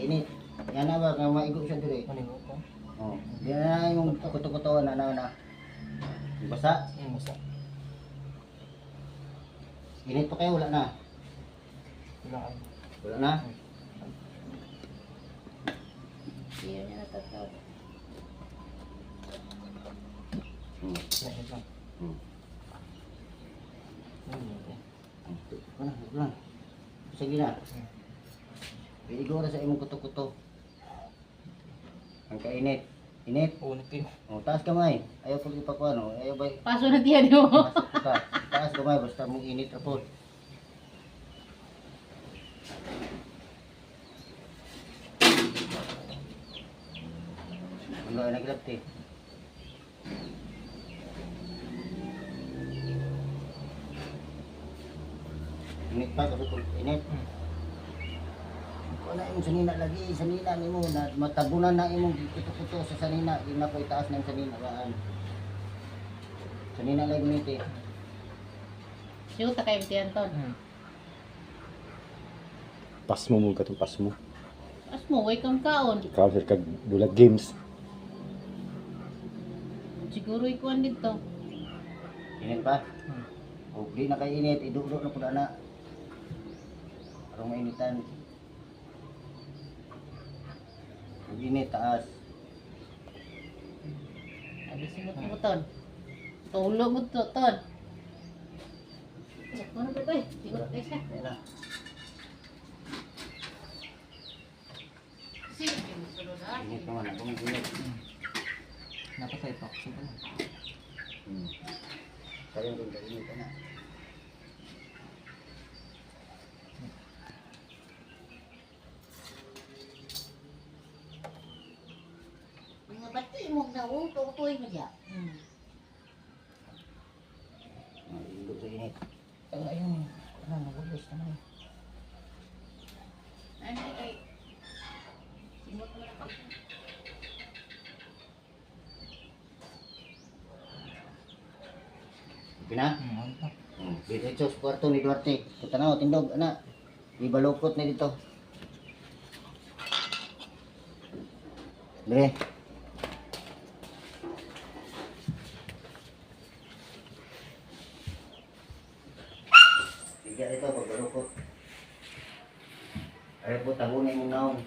init. Yan na ba, kaya maigo siya dito. Manigo ko. Oh, yan na yung kuto-kuto na. Basa. Basta. Init pa kayo, wala na. Wala ka. Wala na. Hindi niya natatawag. Nahin lang. Wala na. Sige na. Iigo na sa imong kuto-kuto. Ang kainit. Init. Unit yun. Oh, taas kamay. Ayaw pag ipakuha, no? Ayaw ba? Paso na tiyan mo. Taas kamay, basta mong init po. Ano ay naglapti? Init pa, kasi kung init. Wala yung sanina lagi, sanina ni mo na matabunan na imong kuto-kuto sa sanina, yung na ko itaas ng sanina baan. Sanina lagi nito eh. Siyo ta kay tiyan ton. Pas mo mo katong pas mo. As mo way kang kaon. Ikaw sir kag bulag games. Siguro ikuan dito. Init pa? O di na kay init, iduro na pud ana. Arong mainitan. Ang init taas. Abi simot mo ton. Tulog mo to ton. Ano ba tay? Siguro kay siya. Wala. Sige, sulod na. Init naman akong init. Napatay pa. Sige na. Kaya kung kainit na. Mga bati mo na tutoy mo diya. Ilog sa init. Ayun, nagulos naman. Ano ay simot mo na pa. Pina? Ano pa? Dito sa kwarto ni Duarte. Punta na, tindog, anak. Ibalukot na dito. Dre. Tiga dito, pagbalukot. Ayaw po, tabunin yung naong.